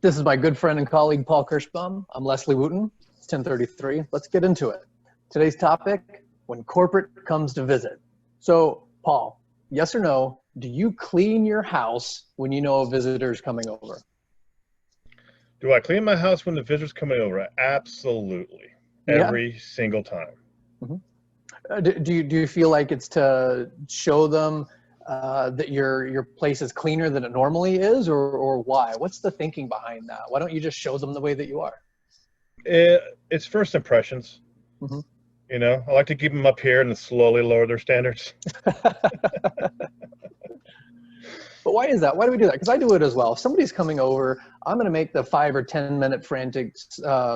This is my good friend and colleague, Paul Kirschbaum. I'm Leslie Wooten. It's 10:33. Let's get into it. Today's topic, when corporate comes to visit. So, Paul, yes or no, do you clean your house when you know a visitor is coming over? Do I clean my house when the visitor's coming over? Absolutely. Yeah. Every single time. Mhm. Do you feel like it's to show them that your place is cleaner than it normally is, or why? What's the thinking behind that? Why don't you just show them the way that you are? It's first impressions. Hmm. I like to keep them up here and then slowly lower their standards. But why is that? Why do we do that? Because I do it as well. If somebody's coming over, I'm going to make the 5 or 10 minute frantic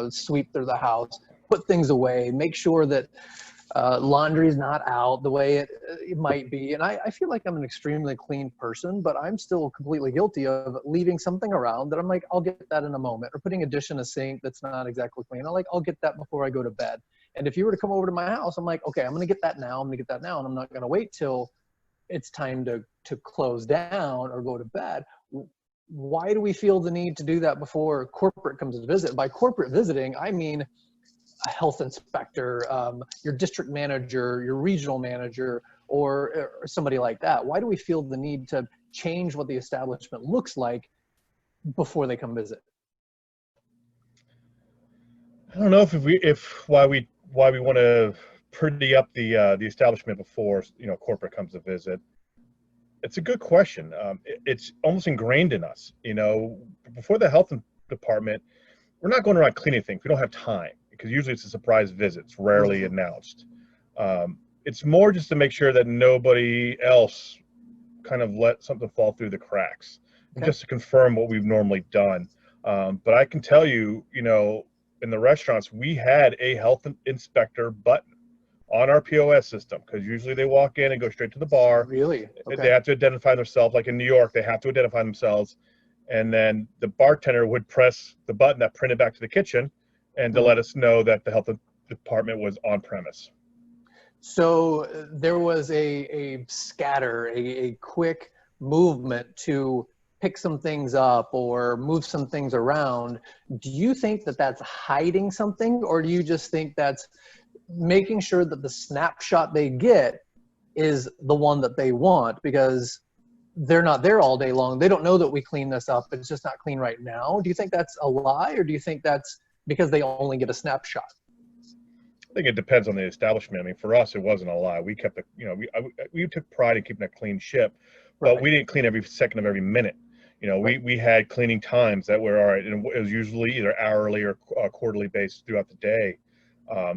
sweep through the house, put things away, make sure that laundry's not out the way it might be. And I feel like I'm an extremely clean person, but I'm still completely guilty of leaving something around that I'm like, I'll get that in a moment, or putting a dish in a sink that's not exactly clean. I'll get that before I go to bed. And if you were to come over to my house, I'm like, okay, I'm going to get that now. I'm going to get that now. And I'm not going to wait till it's time to close down or go to bed. Why do we feel the need to do that before corporate comes to visit? By corporate visiting, I mean a health inspector, your district manager, your regional manager, or somebody like that. Why do we feel the need to change what the establishment looks like before they come visit? I don't know if why we want to pretty up the establishment before corporate comes to visit. It's a good question. It's almost ingrained in us. Before the health department, we're not going around cleaning things. We don't have time because usually it's a surprise visit. It's rarely announced. It's more just to make sure that nobody else kind of let something fall through the cracks, and Okay. just to confirm what we've normally done. But I can tell you, in the restaurants, we had a health inspector button on our POS system because usually they walk in and go straight to the bar. Really? They Okay. have to identify themselves. Like in New York, they have to identify themselves, and then the bartender would press the button that printed back to the kitchen and to Mhm. let us know that the health department was on premise. So there was a scatter, a quick movement to pick some things up or move some things around. Do you think that that's hiding something, or do you just think that's making sure that the snapshot they get is the one that they want, because they're not there all day long? They don't know that we clean this up. It's just not clean right now. Do you think that's a lie, or do you think that's because they only get a snapshot? I think it depends on the establishment. I mean, for us, it wasn't a lie. We kept we took pride in keeping a clean ship, but Right. we didn't clean every second of every minute. Right. We had cleaning times that were all right, and it was usually either hourly or quarterly based throughout the day.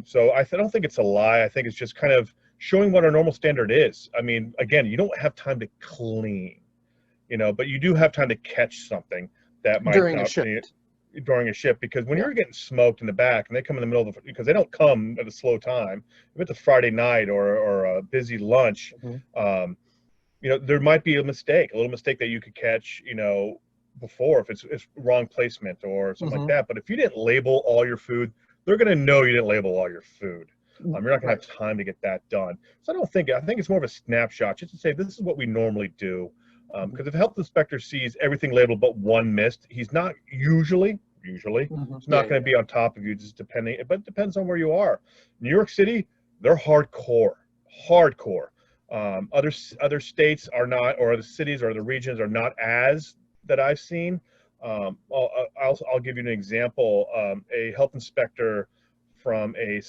So don't think it's a lie. I think it's just kind of showing what our normal standard is. I mean, again, you don't have time to clean, but you do have time to catch something that might During a not shift. during a shift, because when Yeah. you're getting smoked in the back and they come in the middle of because they don't come at a slow time, if it's a Friday night or a busy lunch, Mhm. um, there might be a little mistake that you could catch, before if it's wrong placement or something like Mhm. that. But if you didn't label all your food, they're going to know you didn't label all your food. You're not going Right. to have time to get that done. So I think it's more of a snapshot just to say this is what we normally do. Mhm. Because if a health inspector sees everything labeled but one missed, he's not usually, Mhm. he's Yeah, not yeah, going to be on top of you, just depending, but it depends on where you are. New York City, they're hardcore. Other states are not, or the cities or the regions are not as that I've seen. I'll give you an example. A health inspector from a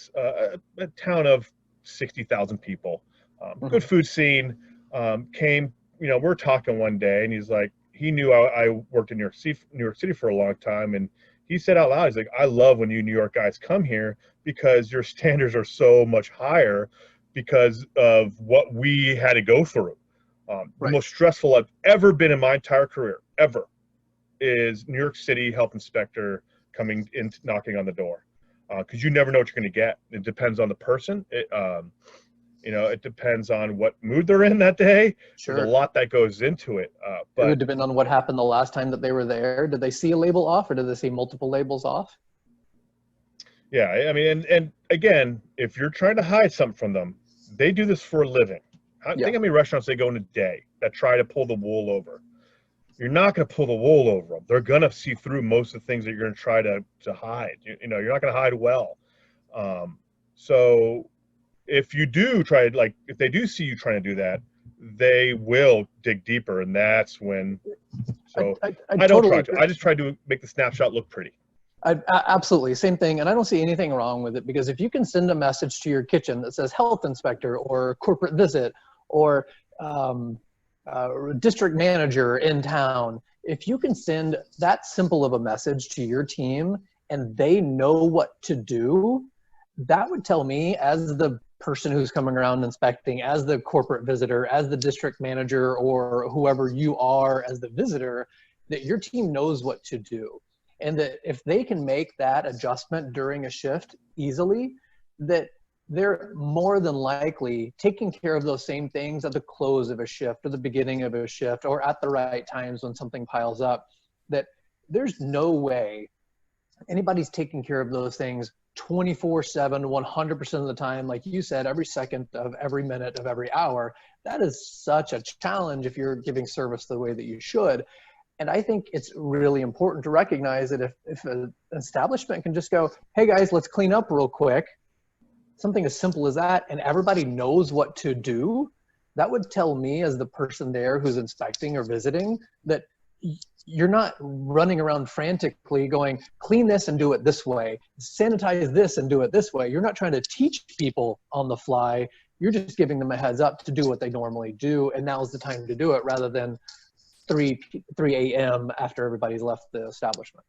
town of 60,000 people, yeah. good food scene, came. We're talking one day, and he's like, he knew I worked in New York City for a long time, and he said out loud, he's like, I love when you New York guys come here because your standards are so much higher because of what we had to go through. The Right. most stressful I've ever been in my entire career, ever, is New York City health inspector coming in, knocking on the door, because you never know what you're going to get. It depends on the person. It depends on what mood they're in that day. There's a Sure. lot that goes into it. It But would depend on what happened the last time that they were there. Did they see a label off, or did they see multiple labels off? yeah, I mean, and again, if you're trying to hide something from them, they do this for a living. Yeah. Think how many restaurants they go in a day that try to pull the wool over. you're not going to pull the wool over them. They're going to see through most of the things that you're going to try to hide. You know, you're not going to hide well. So if you do try, like, if they do see you trying to do that, they will dig deeper, and that's when. So I I don't totally try to. agree. I just try to make the snapshot look pretty. Absolutely, same thing. And I don't see anything wrong with it, because if you can send a message to your kitchen that says health inspector or corporate visit or district manager in town, if you can send that simple of a message to your team and they know what to do, that would tell me, as the person who's coming around inspecting, as the corporate visitor, as the district manager, or whoever you are as the visitor, that your team knows what to do. And that if they can make that adjustment during a shift easily, that they're more than likely taking care of those same things at the close of a shift or the beginning of a shift or at the right times when something piles up. That there's no way anybody's taking care of those things 24/7, 100% of the time. Like you said, every second of every minute of every hour. That is such a challenge if you're giving service the way that you should. And I think it's really important to recognize that if an establishment can just go, hey guys, let's clean up real quick, something as simple as that, and everybody knows what to do, that would tell me, as the person there who's inspecting or visiting, that you're not running around frantically going, clean this and do it this way, sanitize this and do it this way. You're not trying to teach people on the fly. You're just giving them a heads up to do what they normally do, and now's the time to do it, rather than 3 a.m. after everybody's left the establishment.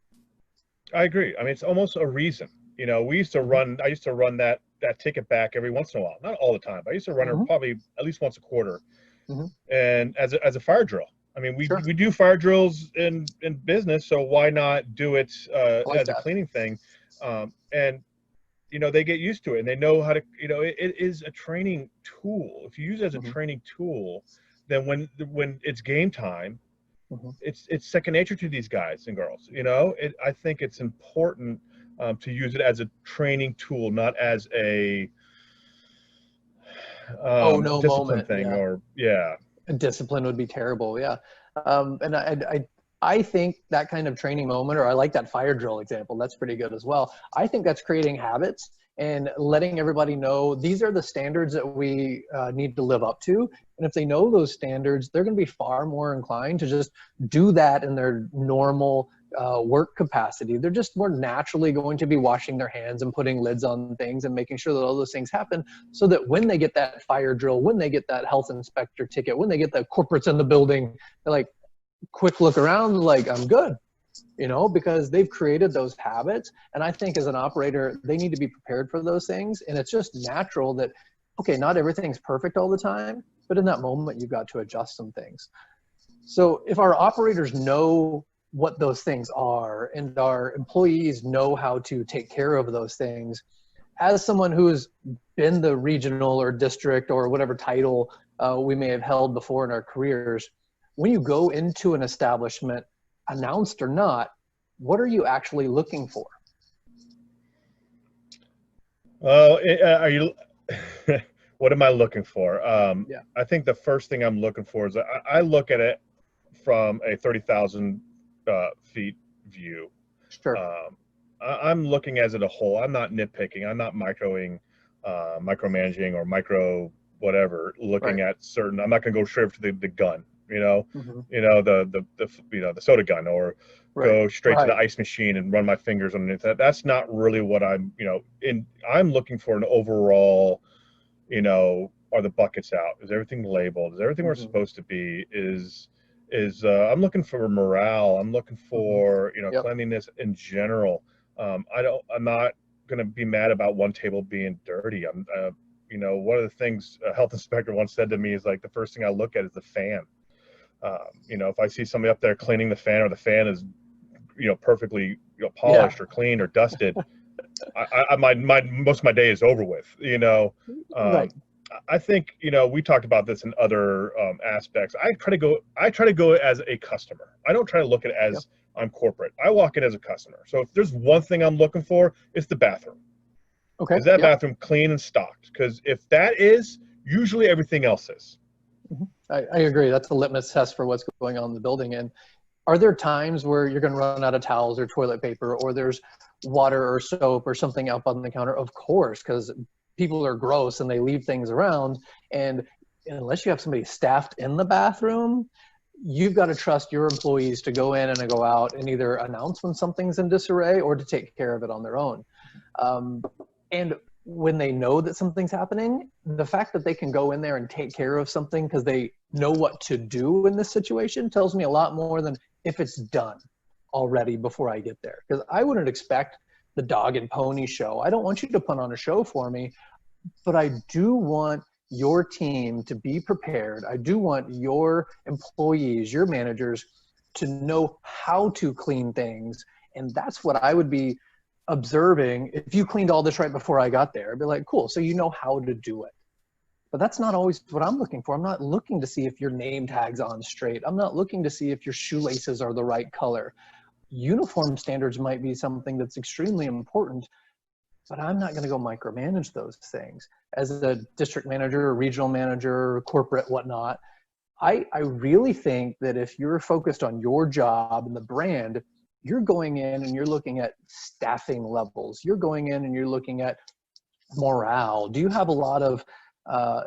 I agree. I mean, it's almost a reason. You know, I used to run that ticket back every once in a while, not all the time, but I used to run it probably at least once a quarter. And as a fire drill. I mean, we do fire drills in business, so why not do it as a cleaning thing? And you know, they get used to it and they know how to, you know, it is a training tool. If you use it as a training tool, then when it's game time, it's second nature to these guys and girls. You know, I think it's important to use it as a training tool, not as a discipline moment thing. A discipline would be terrible. And I think that kind of training moment, or I like that fire drill example, that's pretty good as well. I think that's creating habits and letting everybody know these are the standards that we need to live up to. And if they know those standards, they're going to be far more inclined to just do that in their normal work capacity. They're just more naturally going to be washing their hands and putting lids on things and making sure that all those things happen, so that when they get that fire drill, when they get that health inspector ticket, when they get the corporates in the building, they're like, quick look around, like, I'm good, you know, because they've created those habits. And I think as an operator, they need to be prepared for those things. And it's just natural that, okay, not everything's perfect all the time, but in that moment, you've got to adjust some things. So if our operators know what those things are and our employees know how to take care of those things, as someone who's been the regional or district or whatever title we may have held before in our careers, when you go into an establishment, announced or not, what are you actually looking for? Well, are you? What am I looking for? I think the first thing I'm looking for is I look at it from a 30,000 feet view. Sure. I'm looking as it a whole. I'm not nitpicking. I'm not micromanaging or micro whatever. Looking at certain. I'm not going to go straight to the gun. You know, the soda gun, or go straight to the ice machine and run my fingers underneath that. That's not really what I'm, I'm looking for an overall, are the buckets out? Is everything labeled? Is everything where it's supposed to be? I'm looking for morale. I'm looking for, cleanliness in general. I'm not going to be mad about one table being dirty. One of the things a health inspector once said to me is, like, the first thing I look at is the fan. If I see somebody up there cleaning the fan, or the fan is, perfectly polished or cleaned or dusted, most of my day is over with. I think, we talked about this in other aspects. I try to go as a customer. I don't try to look at it as I'm corporate. I walk in as a customer. So if there's one thing I'm looking for, it's the bathroom. Okay. Is that bathroom clean and stocked? Because if that is, usually everything else is. I agree. That's a litmus test for what's going on in the building. And are there times where you're going to run out of towels or toilet paper, or there's water or soap or something up on the counter? Of course, because people are gross and they leave things around. And unless you have somebody staffed in the bathroom, you've got to trust your employees to go in and to go out and either announce when something's in disarray or to take care of it on their own. And when they know that something's happening, the fact that they can go in there and take care of something because they know what to do in this situation tells me a lot more than if it's done already before I get there. Because I wouldn't expect the dog and pony show. I don't want you to put on a show for me, but I do want your team to be prepared. I do want your employees, your managers, to know how to clean things. And that's what I would be observing. If you cleaned all this right before I got there, I'd be like, cool, so you know how to do it. But that's not always what I'm looking for. I'm not looking to see if your name tag's on straight. I'm not looking to see if your shoelaces are the right color. Uniform standards might be something that's extremely important, but I'm not going to go micromanage those things. As a district manager, or regional manager, or corporate, whatnot, I really think that if you're focused on your job and the brand, you're going in and you're looking at staffing levels. You're going in and you're looking at morale. Do you have a lot of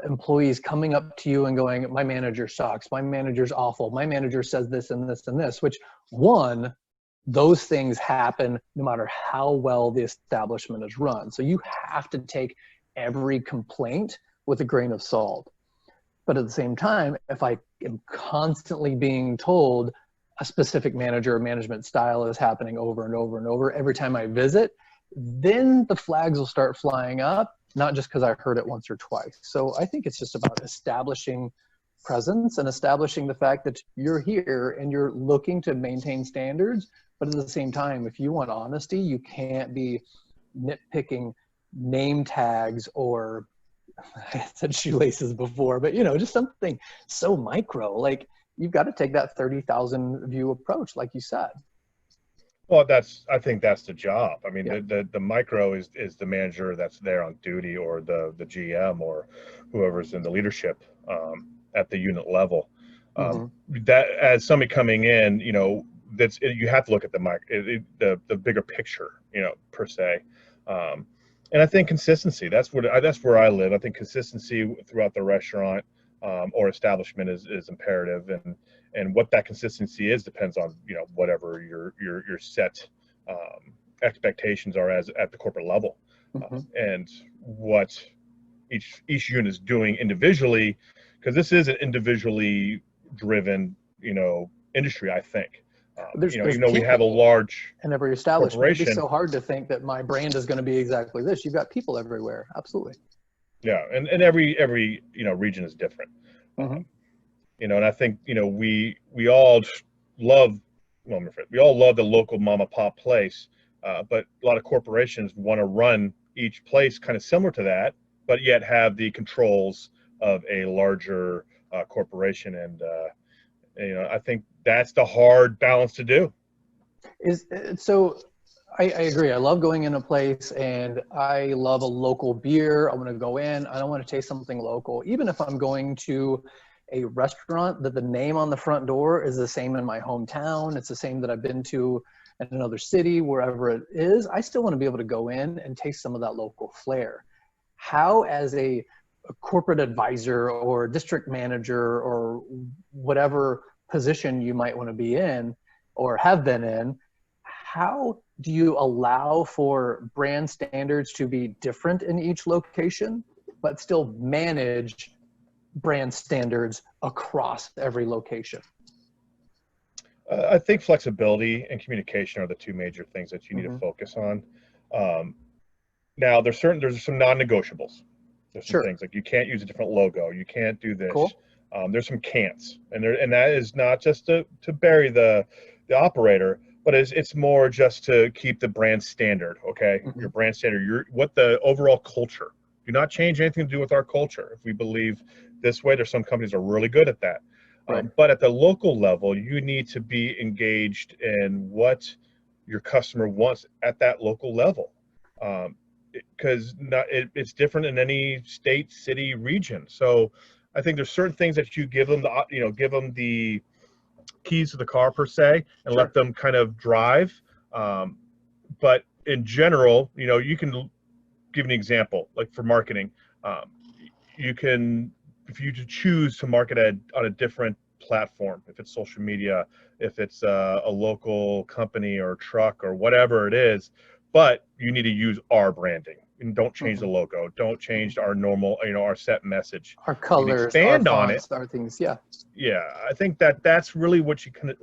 employees coming up to you and going, my manager sucks, my manager's awful, my manager says this and this and this, which one, those things happen no matter how well the establishment is run. So you have to take every complaint with a grain of salt. But at the same time, if I am constantly being told a specific manager or management style is happening over and over and over every time I visit, then the flags will start flying up, not just because I heard it once or twice. So I think it's just about establishing presence and establishing the fact that you're here and you're looking to maintain standards. But at the same time, if you want honesty, you can't be nitpicking name tags or I said shoelaces before, but just something so micro. Like, you've got to take that 30,000 view approach, like you said. Well, I think that's the job. I mean, yeah. the micro is the manager that's there on duty, or the GM, or whoever's in the leadership at the unit level. That, as somebody coming in, you have to look at the bigger picture, per se. And I think consistency, that's where I live. I think consistency throughout the restaurant or establishment is imperative, and what that consistency is depends on whatever your set expectations are at the corporate level, and what each unit is doing individually, because this is an individually driven industry, I think. There's we have a large in every establishment. It'd be so hard to think that my brand is going to be exactly this. You've got people everywhere. Absolutely. Yeah, and every region is different. And I think we all love the local mom and pop place, but a lot of corporations want to run each place kind of similar to that, but yet have the controls of a larger corporation. And I think that's the hard balance to do. So I agree. I love going in a place, and I love a local beer. I want to go in. I don't want to taste something local. Even if I'm going to a restaurant that the name on the front door is the same in my hometown, it's the same that I've been to in another city, wherever it is, I still want to be able to go in and taste some of that local flair. How, as a corporate advisor or district manager or whatever position you might want to be in or have been in, how do you allow for brand standards to be different in each location, but still manage brand standards across every location? I think flexibility and communication are the two major things that you need to focus on. Now, there's some non-negotiables. There's some things like you can't use a different logo. You can't do this. Cool. There's some can'ts, and that is not just to bury the operator, but it's more just to keep the brand standard. Okay, your brand standard. What the overall culture. Do not change anything to do with our culture. If we believe this way, there's some companies that are really good at that. Right. But at the local level, you need to be engaged in what your customer wants at that local level, because it's different in any state, city, region. So I think there's certain things that you give them give them the keys to the car per se, and Sure. let them kind of drive. But in general, you can give an example, like for marketing. You can, if you choose to market on a different platform, if it's social media, if it's a local company or truck or whatever it is, but you need to use our branding. And don't change the logo. Don't change our normal, our set message. Our colors, expand our on it. fonts, our things. Yeah. Yeah, I think that's really what you can,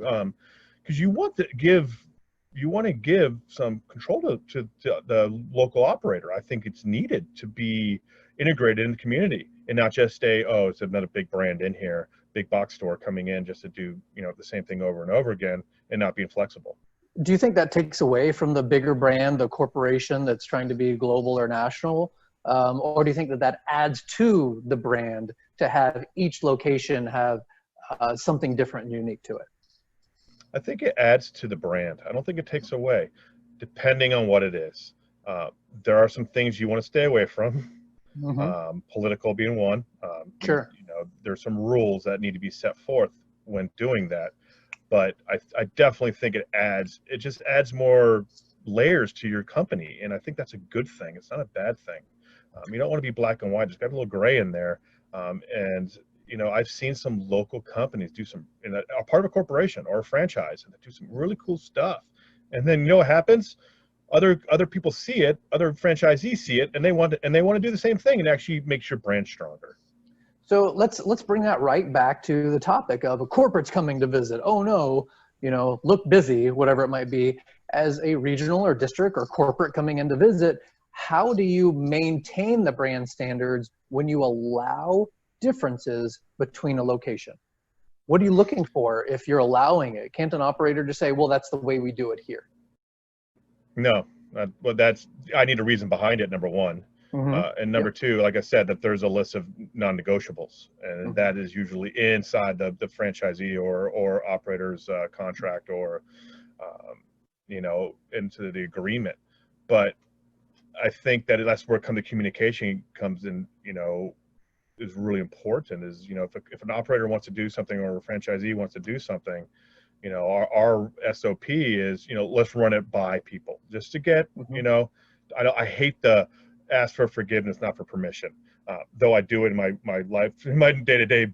because you want to give some control to the local operator. I think it's needed to be integrated in the community and not just it's another big brand in here, big box store coming in just to do the same thing over and over again and not being flexible. Do you think that takes away from the bigger brand, the corporation that's trying to be global or national? Or do you think that adds to the brand to have each location have something different and unique to it? I think it adds to the brand. I don't think it takes away, depending on what it is. There are some things you want to stay away from, political being one. Sure. There's some rules that need to be set forth when doing that. But I definitely think it just adds more layers to your company. And I think that's a good thing. It's not a bad thing. You don't want to be black and white. There's got a little gray in there. And I've seen some local companies do some, a part of a corporation or a franchise, and they do some really cool stuff. And then what happens? Other people see it, other franchisees see it, and they want to do the same thing and actually makes your brand stronger. So let's bring that right back to the topic of a corporate's coming to visit. Oh no, look busy, whatever it might be. As a regional or district or corporate coming in to visit, how do you maintain the brand standards when you allow differences between a location? What are you looking for if you're allowing it? Can't an operator just say, well, that's the way we do it here? No, well, I need a reason behind it, number one. And number two, like I said, that there's a list of non-negotiables, and that is usually inside the franchisee or operator's contract or, into the agreement. But I think that's where the communication comes in, is really important. Is, if an operator wants to do something or a franchisee wants to do something, our SOP is, let's run it by people just to get, I hate the ask for forgiveness, not for permission. Though I do it in my life, in my day-to-day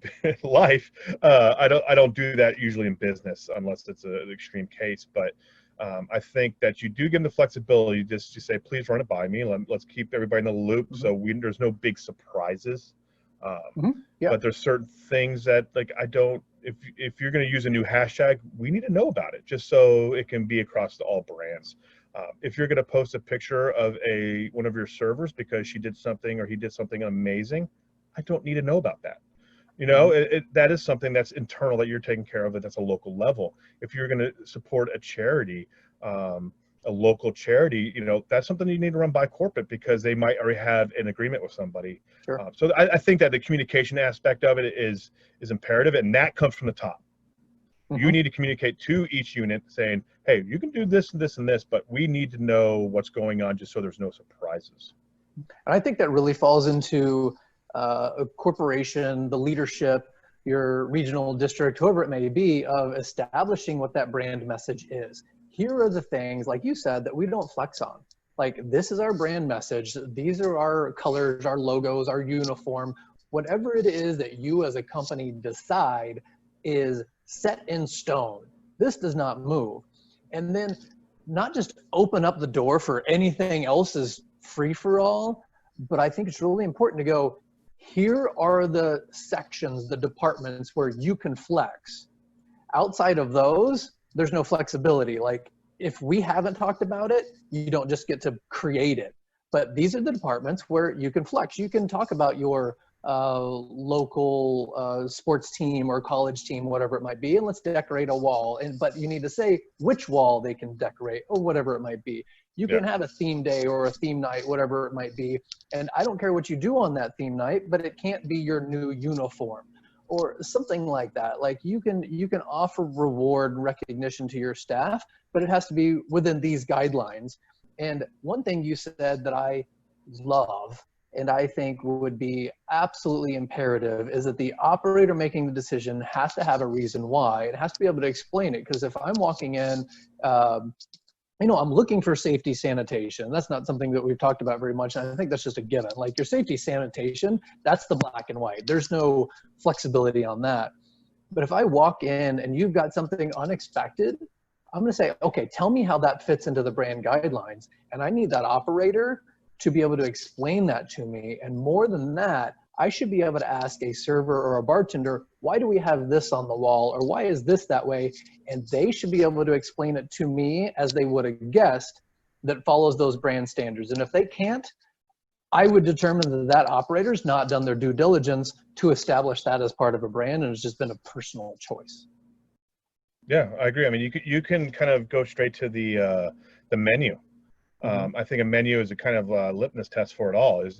life, I don't do that usually in business unless it's an extreme case. But I think that you do give them the flexibility just to say, please run it by me. Let's keep everybody in the loop, so there's no big surprises. But there's certain things that, like, if you're going to use a new hashtag, we need to know about it just so it can be across all brands. If you're going to post a picture of one of your servers because she did something or he did something amazing, I don't need to know about that. That is something that's internal that you're taking care of, that's a local level. If you're going to support a charity, a local charity, that's something you need to run by corporate because they might already have an agreement with somebody. Sure. So I think that the communication aspect of it is imperative, and that comes from the top. You need to communicate to each unit saying, hey, you can do this and this and this, but we need to know what's going on just so there's no surprises. And I think that really falls into a corporation, the leadership, your regional district, whoever it may be, of establishing what that brand message is. Here are the things, like you said, that we don't flex on. Like, this is our brand message. These are our colors, our logos, our uniform. Whatever it is that you as a company decide is set in stone. This does not move. And then not just open up the door for anything else is free for all, but I think it's really important to go, here are the sections, the departments where you can flex. Outside of those, there's no flexibility. Like, if we haven't talked about it, you don't just get to create it. But these are the departments where you can flex. You can talk about your local sports team or college team, whatever it might be, and let's decorate a wall. But you need to say which wall they can decorate or whatever it might be. You can have a theme day or a theme night, whatever it might be. And I don't care what you do on that theme night, but it can't be your new uniform or something like that. Like, you can offer reward and recognition to your staff, but it has to be within these guidelines. And one thing you said that I love and I think would be absolutely imperative is that the operator making the decision has to have a reason why. It has to be able to explain it, because if I'm walking in, I'm looking for safety sanitation. That's not something that we've talked about very much. And I think that's just a given. Like your safety sanitation, that's the black and white. There's no flexibility on that. But if I walk in and you've got something unexpected, I'm going to say, okay, tell me how that fits into the brand guidelines. And I need that operator to be able to explain that to me. And more than that, I should be able to ask a server or a bartender, why do we have this on the wall? Or why is this that way? And they should be able to explain it to me as they would a guest that follows those brand standards. And if they can't, I would determine that that operator's not done their due diligence to establish that as part of a brand, and it's just been a personal choice. Yeah, I agree. I mean, you can kind of go straight to the menu. I think a menu is a kind of litmus test for it all. Is,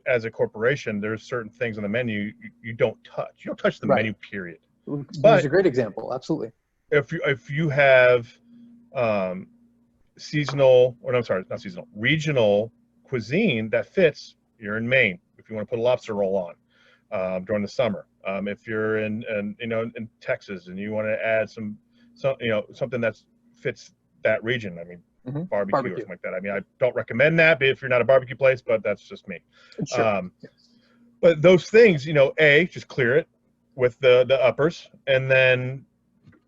as a corporation, there's certain things on the menu you don't touch. You don't touch the menu, period. There's a great example. Absolutely. If you have seasonal, or no, I'm sorry, not seasonal, regional cuisine that fits, you're in Maine. If you want to put a lobster roll on during the summer, if you're in Texas and you want to add something that fits that region. I mean, barbecue or something like that. I mean, I don't recommend that, but if you're not a barbecue place, but that's just me. Sure. But those things, just clear it with the uppers, and then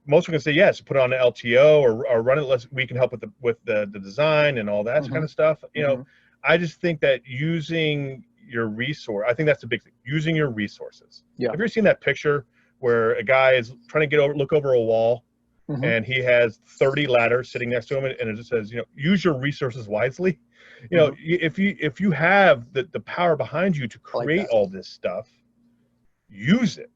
most are going to say yes, put it on the LTO or run it. We can help with the design and all that kind of stuff. I just think that using your resource, I think that's the big thing. Using your resources. Yeah. Have you ever seen that picture where a guy is trying to look over a wall? And he has 30 ladders sitting next to him, and it just says, use your resources wisely. If you have the power behind you to create all this stuff, use it.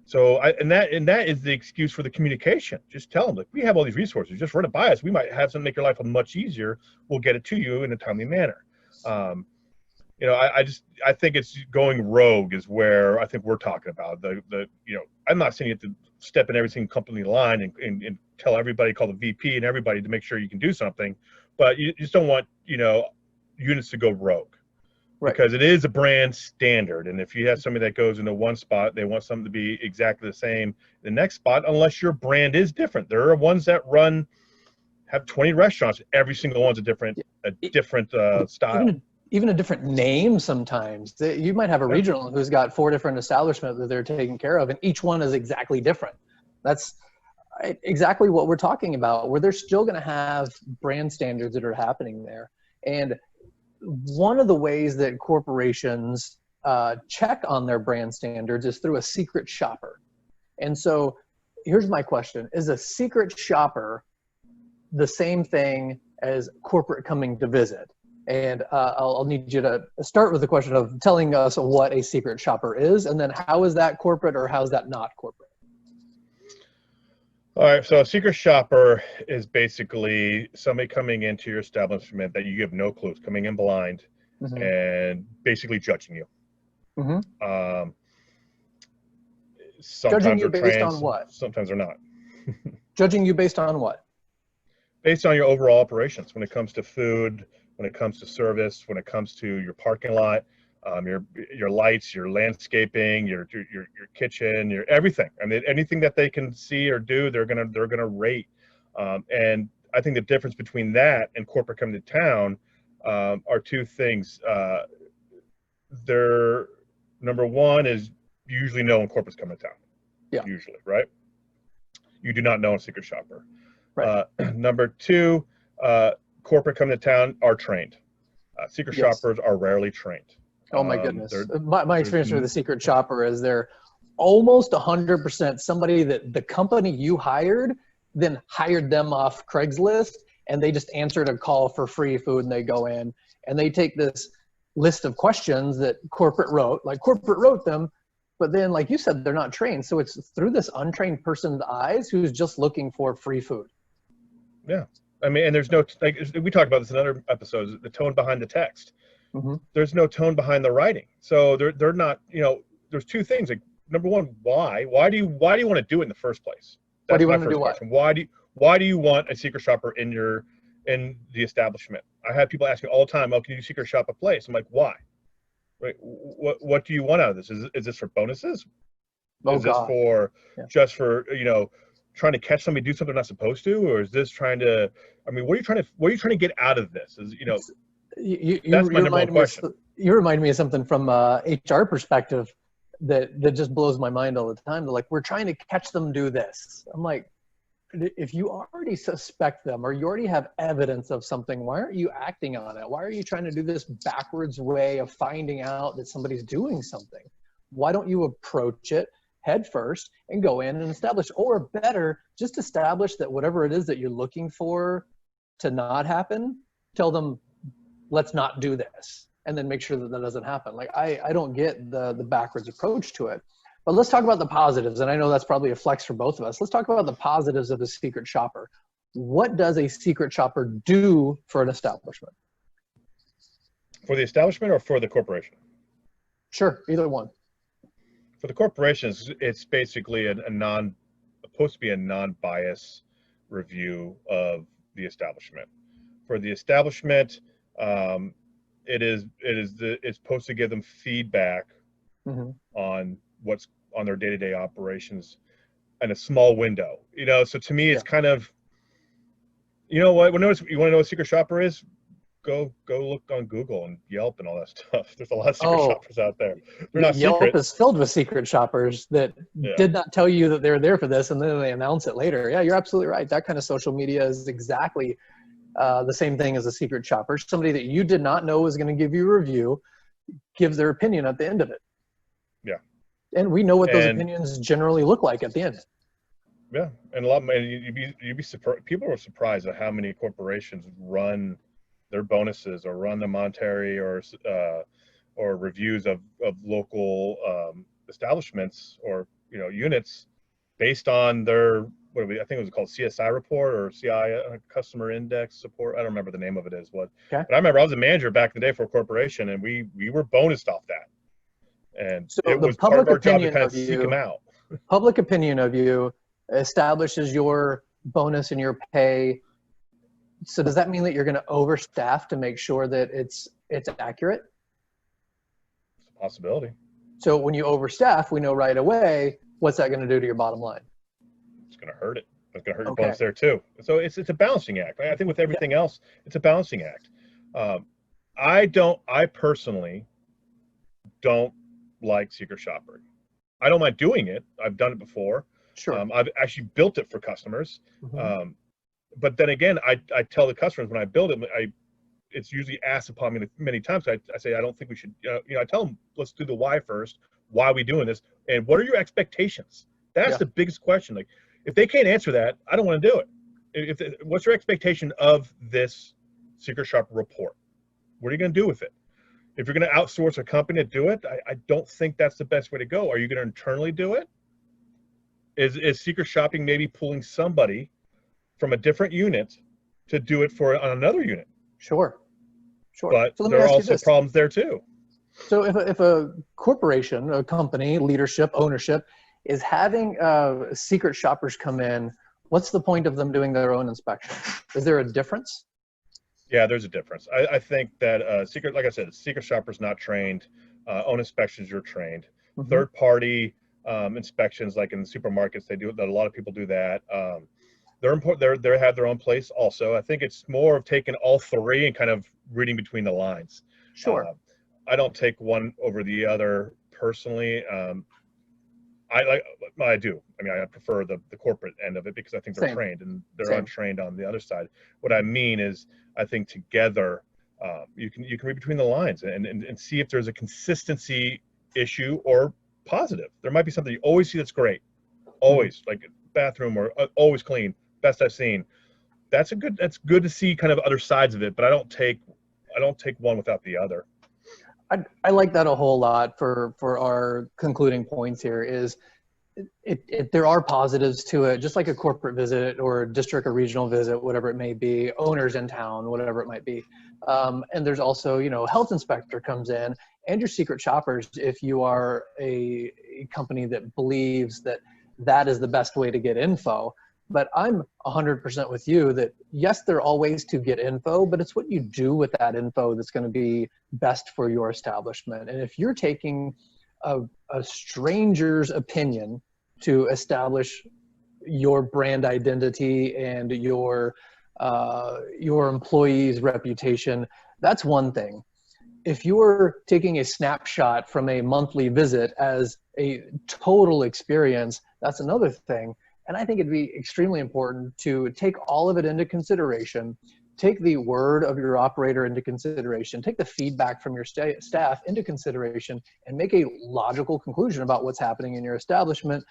So that is the excuse for the communication. Just tell them, like, we have all these resources. Just run it by us. We might have something make your life much easier. We'll get it to you in a timely manner. I think it's going rogue is where I think we're talking about. I'm not saying you have to step in every single company line and tell everybody, call the VP and everybody to make sure you can do something, but you just don't want units to go rogue, because it is a brand standard. And if you have somebody that goes into one spot, they want something to be exactly the same the next spot, unless your brand is different. There are ones that have 20 restaurants. Every single one's a different style. Even a different name sometimes. You might have a regional who's got 4 different establishments that they're taking care of, and each one is exactly different. That's exactly what we're talking about, where they're still going to have brand standards that are happening there. And one of the ways that corporations check on their brand standards is through a secret shopper. And so here's my question. Is a secret shopper the same thing as corporate coming to visit? And I'll need you to start with the question of telling us what a secret shopper is, and then how is that corporate or how is that not corporate? All right, so a secret shopper is basically somebody coming into your establishment that you have no clue, coming in blind and basically judging you. Sometimes judging you they're based trans, on what? Sometimes they're not. Judging you based on what? Based on your overall operations, when it comes to food, when it comes to service, when it comes to your parking lot, your lights, your landscaping, your kitchen, your everything. I mean, anything that they can see or do, they're gonna rate. And I think the difference between that and corporate coming to town are two things. They're, number one is you usually know when corporate's coming to town. Yeah. Usually, right? You do not know a secret shopper. Right. Number two, corporate coming to town are trained. Secret shoppers are rarely trained. Oh my goodness. My experience with the secret shopper is they're almost 100% somebody that the company you hired then hired them off Craigslist, and they just answered a call for free food, and they go in and they take this list of questions that corporate wrote them, but then, like you said, they're not trained. So it's through this untrained person's eyes who's just looking for free food. Yeah. I mean, and there's no, like we talked about this in other episodes, the tone behind the text. There's no tone behind the writing. So they're not, there's two things. Like, number one, why do you want to do it in the first place? That's my first question. Why do you want a secret shopper in the establishment? I have people ask me all the time, "Oh, can you secret shop a place?" I'm like, why? right? What do you want out of this? Is this for bonuses? Oh Is this God. for Yeah. just for, trying to catch somebody do something they're not supposed to, or is this trying to? I mean, what are you trying to get out of this? That's my number one question. You remind me of something from HR perspective that just blows my mind all the time. They're like, we're trying to catch them do this. I'm like, if you already suspect them or you already have evidence of something, why aren't you acting on it? Why are you trying to do this backwards way of finding out that somebody's doing something? Why don't you approach it head first and go in and establish, or better, just establish that whatever it is that you're looking for to not happen, tell them, let's not do this, and then make sure that that doesn't happen. Like, I don't get the backwards approach to it. But let's talk about the positives, and I know that's probably a flex for both of us. Let's talk about the positives of the secret shopper. What does a secret shopper do for an establishment? For the establishment or for the corporation? Sure, either one. For the corporations, it's basically supposed to be a non-bias review of the establishment. For the establishment, it's supposed to give them feedback on what's on their day-to-day operations in a small window. So to me, it's kind of, you want to know what a secret shopper is? Go look on Google and Yelp and all that stuff. There's a lot of secret shoppers out there. They're not Yelp secret. is filled with secret shoppers that did not tell you that they were there for this, and then they announce it later. Yeah, you're absolutely right. That kind of social media is exactly the same thing as a secret shopper. Somebody that you did not know was going to give you a review gives their opinion at the end of it. Yeah. And we know what those opinions generally look like at the end. Yeah, and you'd be surprised. People are surprised at how many corporations run their bonuses or run the monetary or reviews of local establishments or units based on their I think it was called CSI report or CI customer index support. I don't remember the name of it is what. Okay. But I remember I was a manager back in the day for a corporation, and we were bonused off that. And so it was part of our job to kind of seek them out. Public opinion of you establishes your bonus and your pay. So does that mean that you're going to overstaff to make sure that it's accurate? It's a possibility. So when you overstaff, we know right away, what's that going to do to your bottom line? It's going to hurt it. It's going to hurt your bonus there too. So it's a balancing act. I think with everything else, it's a balancing act. I personally don't like secret shopping. I don't mind doing it. I've done it before. Sure. I've actually built it for customers. But then again, I tell the customers when I build it, it's usually asked upon me many times. I say, I don't think we should, I tell them, let's do the why first. Why are we doing this? And what are your expectations? That's the biggest question. Like, if they can't answer that, I don't want to do it. What's your expectation of this secret shopper report? What are you going to do with it? If you're going to outsource a company to do it, I don't think that's the best way to go. Are you going to internally do it? Is secret shopping maybe pulling somebody from a different unit to do it on another unit? Sure. But there are also problems there too. So if a corporation, a company, leadership, ownership is having secret shoppers come in, what's the point of them doing their own inspection? Is there a difference? Yeah, there's a difference. I think that like I said, secret shoppers not trained. Own inspections, you're trained. Third party inspections, like in the supermarkets, they do that. A lot of people do that. They're important. They have their own place also. I think it's more of taking all three and kind of reading between the lines. Sure. I don't take one over the other personally. I do. I mean, I prefer the corporate end of it because I think they're trained and they're untrained on the other side. What I mean is, I think together you can read between the lines and see if there's a consistency issue or positive. There might be something you always see that's great, always like bathroom or always clean, best I've seen. That's good to see kind of other sides of it, but I don't take one without the other. I like that a whole lot for our concluding points here is there are positives to it, just like a corporate visit or a district or regional visit, whatever it may be, owners in town, whatever it might be. And there's also, health inspector comes in and your secret shoppers, if you are a company that believes that is the best way to get info, But I'm 100% with you that yes, there are all ways to get info, but it's what you do with that info that's going to be best for your establishment. And if you're taking a stranger's opinion to establish your brand identity and your employee's reputation, that's one thing. If you're taking a snapshot from a monthly visit as a total experience, that's another thing. And I think it'd be extremely important to take all of it into consideration, take the word of your operator into consideration, take the feedback from your staff into consideration, and make a logical conclusion about what's happening in your establishment,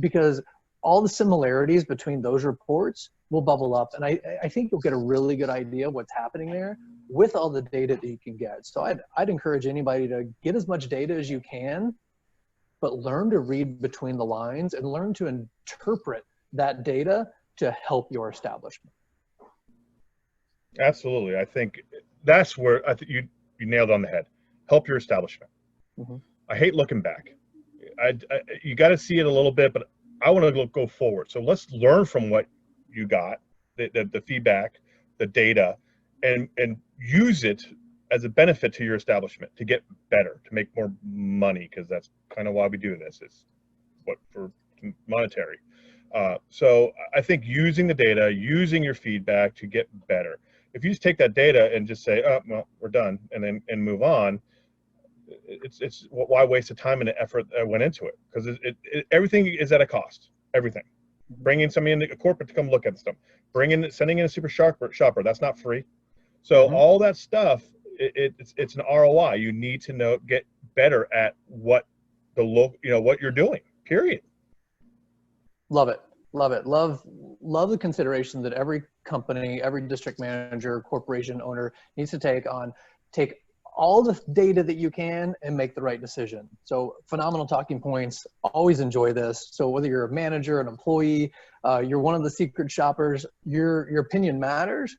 because all the similarities between those reports will bubble up. And I think you'll get a really good idea of what's happening there with all the data that you can get. So I'd encourage anybody to get as much data as you can, but learn to read between the lines and learn to interpret that data to help your establishment. Absolutely. I think that's where I think you nailed on the head. Help your establishment. Mm-hmm. I hate looking back. You got to see it a little bit, but I want to go forward. So let's learn from what you got, the feedback, the data, and use it as a benefit to your establishment to get better, to make more money, because that's kind of why we do this. It's what for monetary. So I think using the data, using your feedback to get better. If you just take that data and just say, oh, well, we're done, and move on, it's why waste the time and the effort that went into it? Because everything is at a cost. Everything. Bringing somebody in a corporate to come look at stuff, sending in a super shopper, that's not free. So all that stuff, it's an ROI. You need to get better at what what you're doing. Period. Love it. Love it. Love the consideration that every company, every district manager, corporation owner needs to take all the data that you can and make the right decision. So phenomenal talking points. Always enjoy this. So whether you're a manager, an employee, you're one of the secret shoppers, your opinion matters,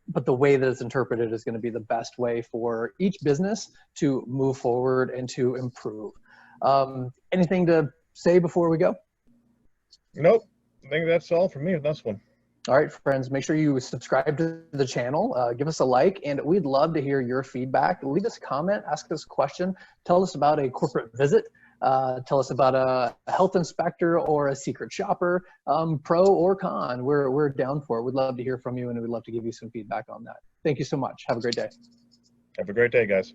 but the way that it's interpreted is going to be the best way for each business to move forward and to improve. Anything to say before we go? Nope. I think that's all for me with this one. All right, friends, make sure you subscribe to the channel, give us a like, and we'd love to hear your feedback. Leave us a comment, ask us a question, tell us about a corporate visit, tell us about a health inspector or a secret shopper, pro or con. We're down for it. We'd love to hear from you, and we'd love to give you some feedback on that. Thank you so much. Have a great day. Have a great day, guys.